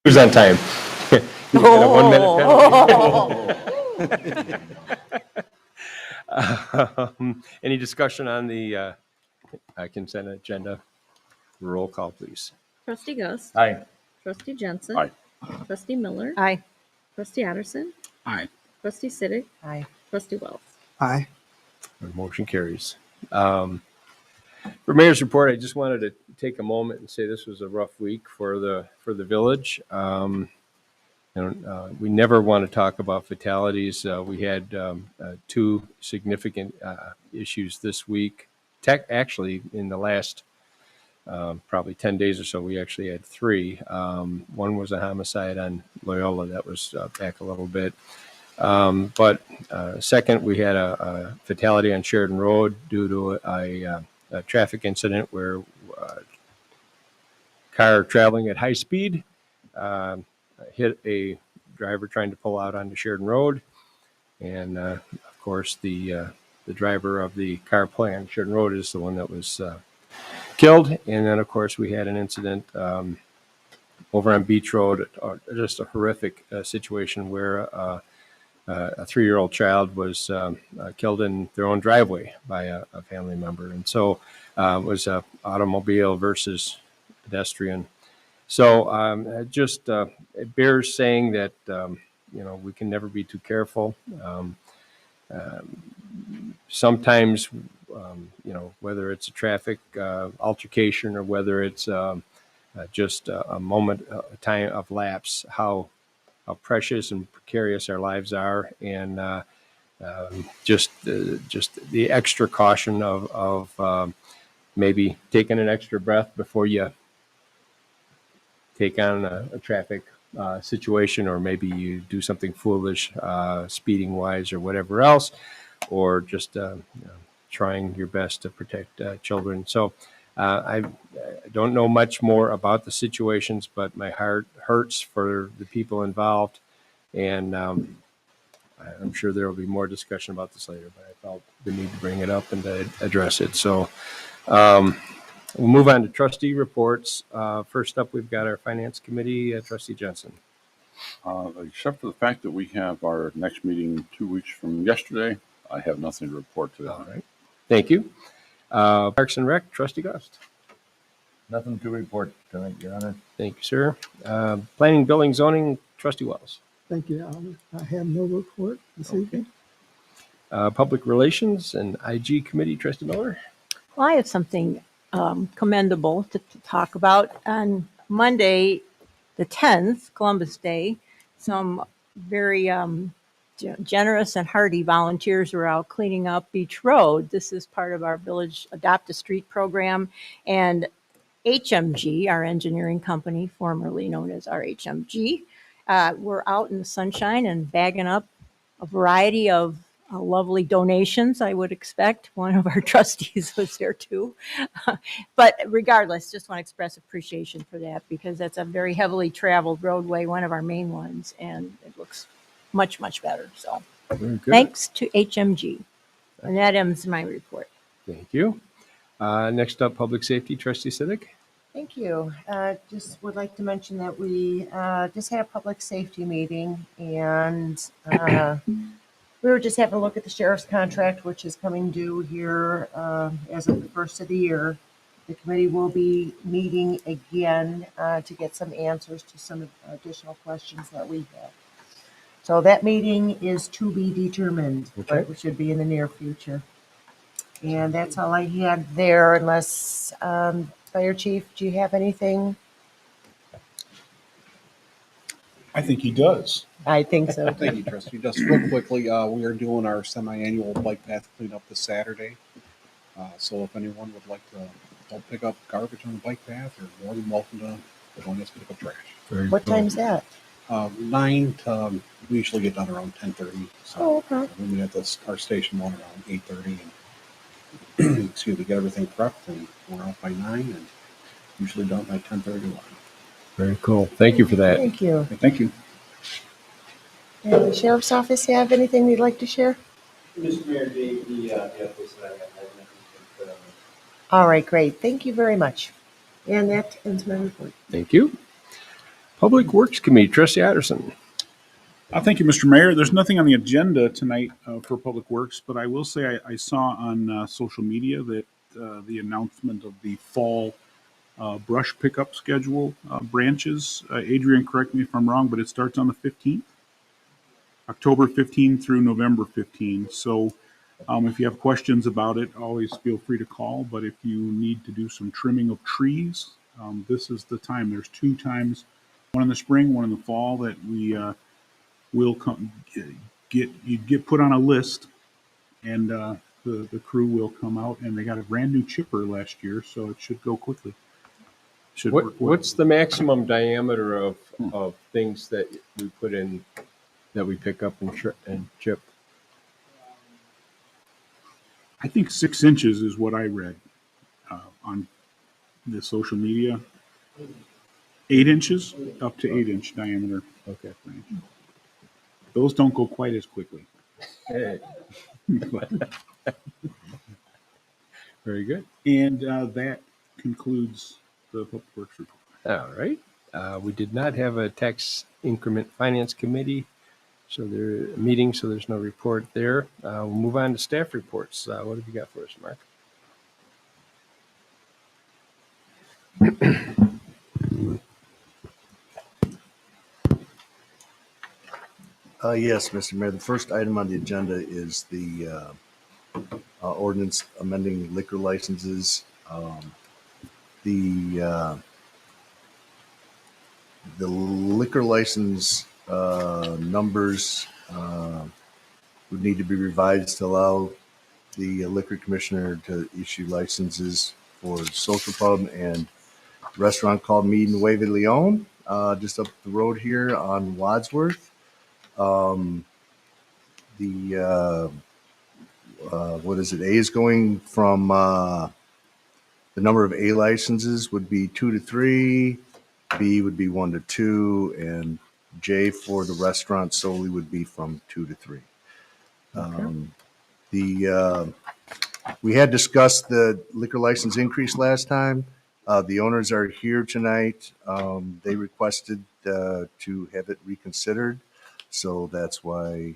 Who's on time? You get a 1 minute penalty. Any discussion on the consent agenda? Roll call, please. Trustee Gust. Aye. Trustee Jensen. Aye. Trustee Miller. Aye. Trustee Addison. Aye. Trustee Siddick. Aye. Trustee Wells. Aye. Motion carries. For Mayor's report, I just wanted to take a moment and say this was a rough week for the village. We never want to talk about fatalities. We had two significant issues this week. Actually, in the last probably 10 days or so, we actually had three. One was a homicide on Loyola that was back a little bit. But second, we had a fatality on Sheridan Road due to a traffic incident where a car traveling at high speed hit a driver trying to pull out onto Sheridan Road. And of course, the driver of the car playing on Sheridan Road is the one that was killed. And then, of course, we had an incident over on Beach Road, just a horrific situation where a 3-year-old child was killed in their own driveway by a family member. And so it was an automobile versus pedestrian. So it bears saying that, we can never be too careful. Sometimes, whether it's a traffic altercation or whether it's just a moment, a time of lapse, how precious and precarious our lives are, and just the extra caution of maybe taking an extra breath before you take on a traffic situation, or maybe you do something foolish, speeding wise or whatever else, or just trying your best to protect children. So I don't know much more about the situations, but my heart hurts for the people involved. And I'm sure there will be more discussion about this later, but I felt the need to bring it up and to address it. So we'll move on to trustee reports. First up, we've got our finance committee, trustee Jensen. Except for the fact that we have our next meeting 2 weeks from yesterday, I have nothing to report today. All right. Thank you. Parks and Rec, trustee Gust. Nothing to report tonight, Your Honor. Thank you, sir. Planning, building, zoning, trustee Wells. Thank you, Alan. I have no report this evening. Public relations and IG committee, trustee Miller. Well, I have something commendable to talk about. On Monday, the 10th, Columbus Day, some very generous and hardy volunteers were out cleaning up Beach Road. This is part of our Village Adopt a Street program. And HMG, our engineering company, formerly known as RHMG, we're out in the sunshine and bagging up a variety of lovely donations, I would expect. One of our trustees was there too. But regardless, just want to express appreciation for that, because that's a very heavily traveled roadway, one of our main ones, and it looks much, much better. So Very good. thanks to HMG. And that ends my report. Thank you. Next up, public safety, trustee Siddick. Thank you. Just would like to mention that we just had a public safety meeting, and we were just having a look at the sheriff's contract, which is coming due here as of the first of the year. The committee will be meeting again to get some answers to some additional questions that we have. So that meeting is to be determined, Okay. but it should be in the near future. And that's all I had there, unless, Fire Chief, do you have anything? I think he does. I think so. Thank you, Trustee. Just real quickly, we are doing our semi-annual bike path cleanup this Saturday. So if anyone would like to help pick up garbage on the bike path, you're more than welcome to join us to pick up trash. Very What cool. time's that? 9 to, we usually get done around 10:30. So Oh, okay. we meet at our station one around 8:30 and excuse me, get everything prepped, and we're out by 9 and usually done by 10:31. Very cool. Thank you for that. Thank you. Thank you. And the sheriff's office, you have anything you'd like to share? Mr. Mayor, the updates that I have nothing to put on. All right, great. Thank you very much. And that ends my report. Thank you. Public Works Committee, Trustee Addison. Thank you, Mr. Mayor. There's nothing on the agenda tonight for Public Works, but I will say I saw on social media that the announcement of the fall brush pickup schedule branches. Adrian, correct me if I'm wrong, but it starts on the 15th, October 15 through November 15. So if you have questions about it, always feel free to call. But if you need to do some trimming of trees, this is the time. There's 2 times, one in the spring, one in the fall, that we will get put on a list, and the crew will come out, and they got a brand new chipper last year, so it should go quickly. Should work well. What's the maximum diameter of things that we put in, that we pick up and chip? I think 6 inches is what I read on the social media. 8 inches, up to 8-inch diameter. Okay. Range. Those don't go quite as quickly. Hey. Very good. And that concludes the Public Works report. All right. We did not have a tax increment finance committee, so there's no report there. We'll move on to staff reports. What have you got for us, Mark? Yes, Mr. Mayor. The first item on the agenda is the ordinance amending liquor licenses. The liquor license numbers would need to be revised to allow the liquor commissioner to issue licenses for social pub and restaurant called Mead and Wave at Leon, just up the road here on Wadsworth. What is it? A is going from the number of A licenses would be 2 to 3, B would be 1 to 2, and J for the restaurant solely would be from 2 to 3. We had discussed the liquor license increase last time. The owners are here tonight. They requested to have it reconsidered. So that's why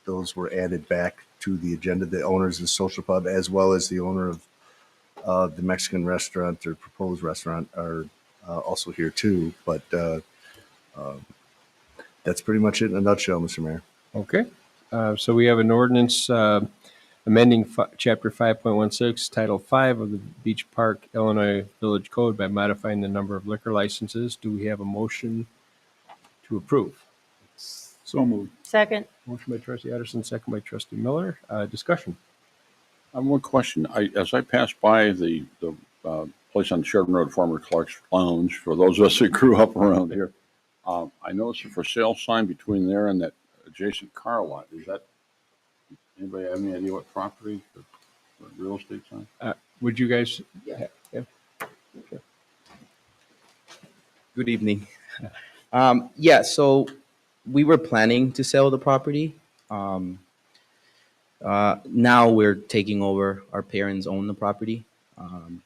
those were added back to the agenda. The owners of the social pub, as well as the owner of the Mexican restaurant or proposed restaurant, are also here too. But that's pretty much it in a nutshell, Mr. Mayor. Okay. So we have an ordinance amending Chapter 5.16, Title 5 of the Beach Park, Illinois Village Code by modifying the number of liquor licenses. Do we have a motion to approve? So moved. Second. Motion by Trustee Addison, second by Trustee Miller. Discussion. I have one question. As I passed by the place on Sheridan Road, former Clark's Lounge, for those of us that grew up around here, I noticed a for sale sign between there and that adjacent car lot. Is that, anybody have any idea what property, the real estate sign? Would you guys? Yeah. Sure. Good evening. So we were planning to sell the property. Now we're taking over. Our parents own the property. Our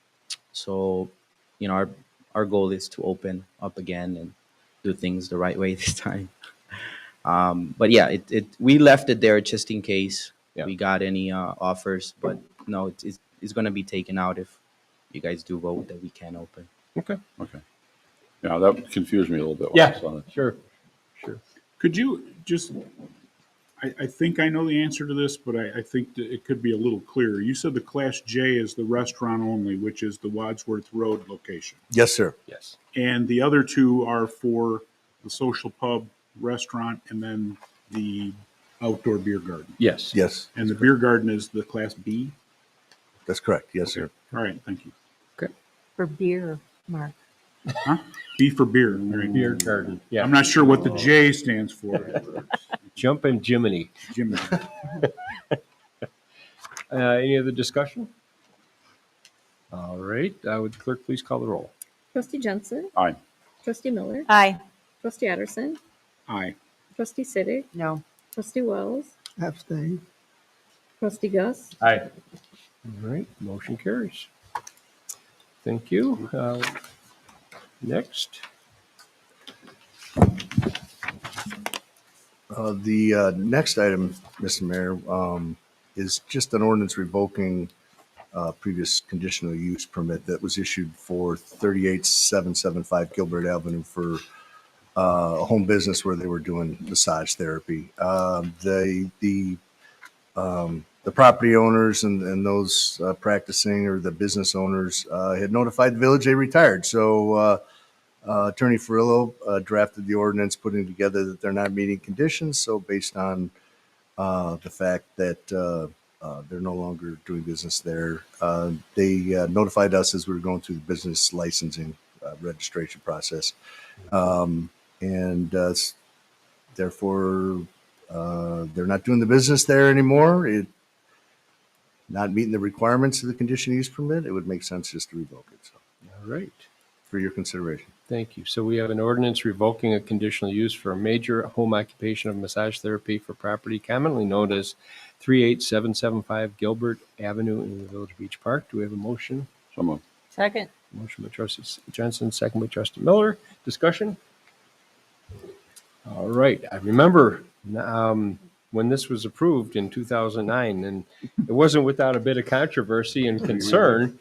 goal is to open up again and do things the right way this time. We left it there just in case we got any offers, but no, it's going to be taken out if you guys do vote that we can open. Okay. Yeah, that confused me a little bit. Yeah, sure. Could you just, I think I know the answer to this, but I think that it could be a little clearer. You said the Class J is the restaurant only, which is the Wadsworth Road location. Yes, sir. Yes. And the other 2 are for the social pub, restaurant, and then the outdoor beer garden. Yes. Yes, And the beer garden is the Class B? that's correct. Yes, sir. All right, thank you. For beer, Mark. Huh? B for beer. All right. Beer garden. Yeah. I'm not sure what the J stands for. Jumpin' Jiminy. Jimmy. Any other discussion? All right. Would the clerk please call the roll? Trustee Jensen, Aye. Trustee Miller, Aye. Trustee Addison, Aye. Trustee Siddick, No. Trustee Wells, Abstain. Trustee Gus, Aye. All right. Motion carries. Thank you. Next. The next item, Mr. Mayor, is just an ordinance revoking previous conditional use permit that was issued for 38775 Gilbert Avenue for a home business where they were doing massage therapy. The property owners and those practicing, or the business owners, had notified the village they retired. So Attorney Ferrillo drafted the ordinance, putting together that they're not meeting conditions. So based on the fact that they're no longer doing business there, they notified us as we were going through the business licensing registration process. And therefore, they're not doing the business there anymore. Not meeting the requirements of the conditional use permit, it would make sense just to revoke it. So, All right. for your consideration. Thank you. So we have an ordinance revoking a conditional use for a major home occupation of massage therapy for property commonly known as 38775 Gilbert Avenue in the Village Beach Park. Do we have a motion? So moved. Second. Motion by trustee Jensen, second by trustee Miller. Discussion? All right. I remember when this was approved in 2009, and it wasn't without a bit of controversy and concern.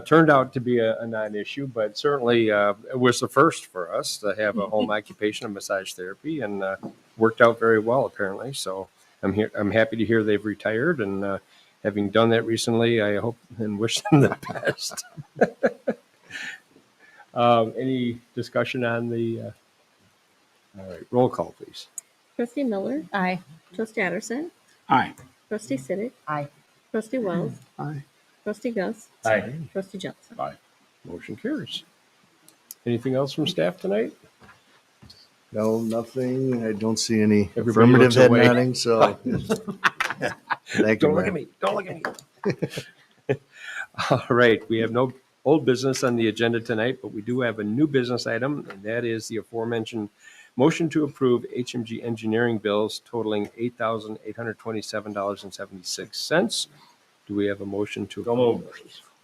Turned out to be a non-issue, but certainly it was the first for us to have a home occupation of massage therapy, and worked out very well apparently. So I'm happy to hear they've retired, and having done that recently, I hope and wish them the best. Any discussion on the? All right, roll call, please. Trustee Miller, Aye. Trustee Addison, Aye. Trustee Siddick, Aye. Trustee Wells, Aye. Trustee Gus, Aye. Trustee Johnson. Aye. Motion carries. Anything else from staff tonight? No, nothing. I don't see any Everybody affirmative looks head away. nodding, so. Thank you, Don't look at Mayor. me. Don't look at me. All right, we have no old business on the agenda tonight, but we do have a new business item, and that is the aforementioned motion to approve HMG engineering bills totaling $8,827.76. Do we have a motion to? So moved.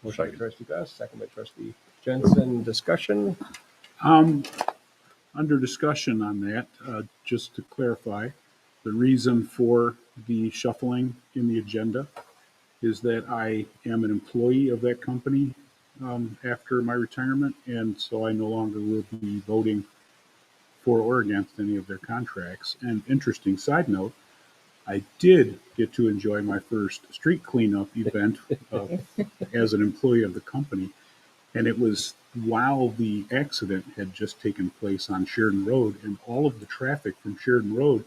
Motion by trustee Gus, second by trustee Jensen. Discussion? Under discussion on that, just to clarify, the reason for the shuffling in the agenda is that I am an employee of that company after my retirement, and so I no longer will be voting for or against any of their contracts. And interesting side note, I did get to enjoy my first street cleanup event as an employee of the company, and it was while the accident had just taken place on Sheridan Road, and all of the traffic from Sheridan Road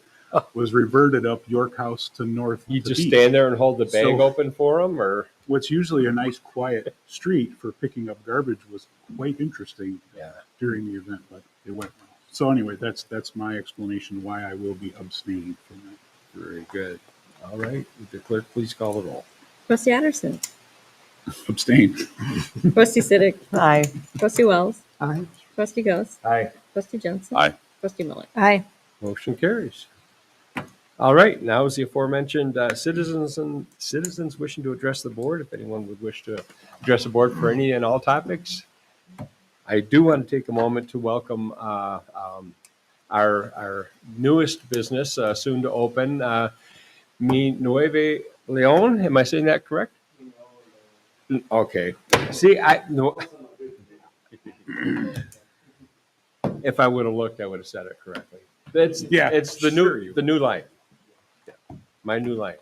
was reverted up York House to north. You to just Beach. stand there and hold the bag So- open for them, or? What's usually a nice quiet street for picking up garbage was quite interesting Yeah. during the event, but it went well. So anyway, that's my explanation why I will be abstaining from that. Very good. All right, would the clerk please call the roll? Trustee Addison, Abstain. Trustee Siddick, Aye. Trustee Wells, Aye. Trustee Gus, Aye. Trustee Jensen. Aye. Trustee Miller. Aye. Motion carries. All right, now is the aforementioned citizens wishing to address the board. If anyone would wish to address the board for any and all topics. I do want to take a moment to welcome our newest business, soon to open, Mi Nueve Leon. Am I saying that correct? Okay. See, if I would have looked, I would have said it correctly. It's the new line. Yeah, my new line.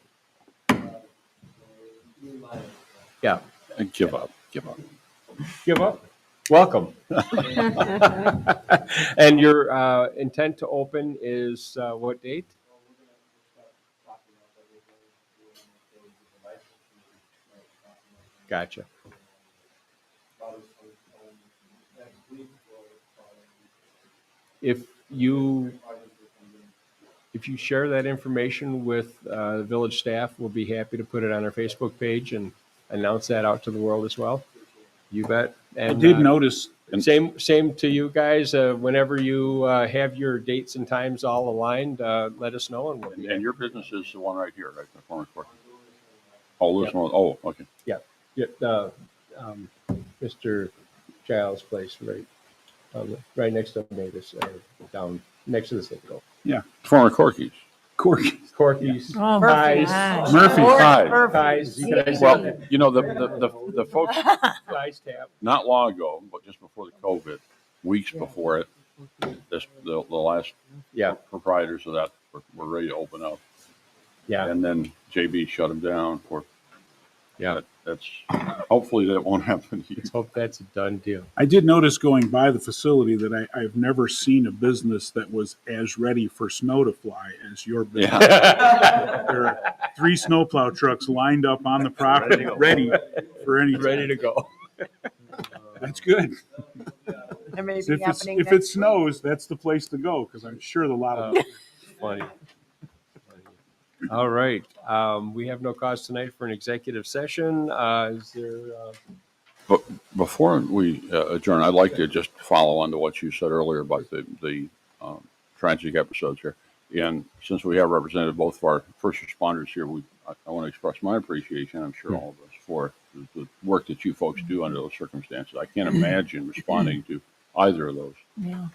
Yeah. And give up. Give up. Give up. Welcome. And your intent to open is what date? Gotcha. If you share that information with village staff, we'll be happy to put it on our Facebook page and announce that out to the world as well. You bet. And I did notice, same to you guys. Whenever you have your dates and times all aligned, let us know. And we'll be And your business is the one right here, right? The corner court. Oh, this Yep. one. Oh, okay. Mr. Giles' place, right next to Mavis, down next to the Citgo. Former Corky's. Corky. Corky's, Oh, Pies. gosh. Murphy. Pies. Can I say Well, that? you know, the folks, Pies tap. not long ago, but just before the COVID, weeks before it, the last Yeah, proprietors of that were ready to open up. yeah, And then JB shut them down for, yeah. that's, hopefully that won't happen here. Let's hope that's a done deal. I did notice going by the facility that I've never seen a business that was as ready for snow to fly as your business. Yeah. There are 3 snowplow trucks lined up on the property, ready for any. Ready to go. That's good. That may If be it's, happening if it next week. snows, that's the place to go, because I'm sure a lot of. Funny. All right. We have no cause tonight for an executive session. Is there, But before we adjourn, I'd like to just follow on to what you said earlier about the tragic episodes here. And since we have represented both of our first responders here, I want to express my appreciation, I'm sure all of us, for the work that you folks do under those circumstances. I can't imagine responding to either of those. Yeah.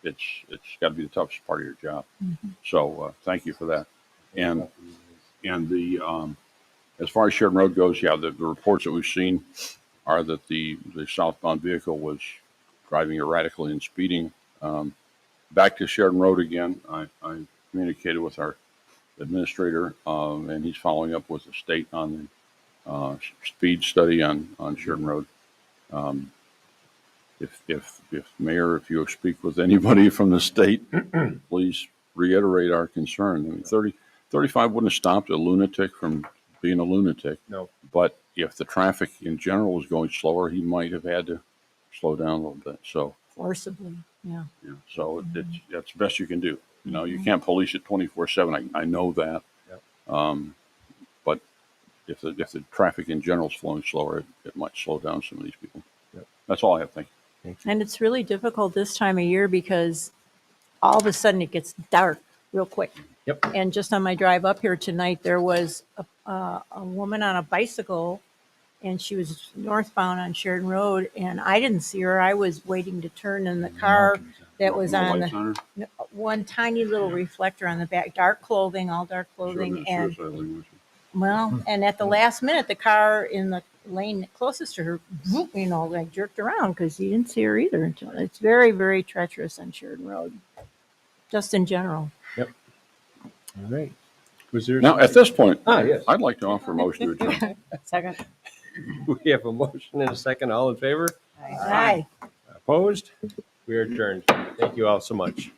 It's got to be the toughest part of your job. So thank you for that. And the as far as Sheridan Road goes, yeah, the reports that we've seen are that the southbound vehicle was driving erratically and speeding. Back to Sheridan Road again, I communicated with our administrator, and he's following up with the state on the speed study on Sheridan Road. If Mayor, if you speak with anybody from the state, please reiterate our concern. I mean, 35 wouldn't have stopped a lunatic from being a lunatic. no. But if the traffic in general was going slower, he might have had to slow down a little bit. So, Forcibly, yeah. so that's the best you can do. You know, you can't police it 24/7. I know that. Yep. But if the traffic in general is flowing slower, it might slow down some of these people. Yep. That's all I have. Thank you. And it's really difficult this time of year because all of a sudden it gets dark real quick. Yep. And just on my drive up here tonight, there was a woman on a bicycle, and she was northbound on Sheridan Road, and I didn't see her. I was waiting to turn in the car that was No on lights her? one tiny little reflector on the back, dark clothing, all dark clothing, and Suicide language. well, and at the last minute, the car in the lane closest to her, you know, like jerked around because you didn't see her either. Until it's very, very treacherous on Sheridan Road, just in general. All right. Was there? Now, at this point, yes. I'd like to offer a motion to adjourn. Second. We have a motion and a second. All in favor? Aye. Opposed? We are adjourned. Thank you all so much.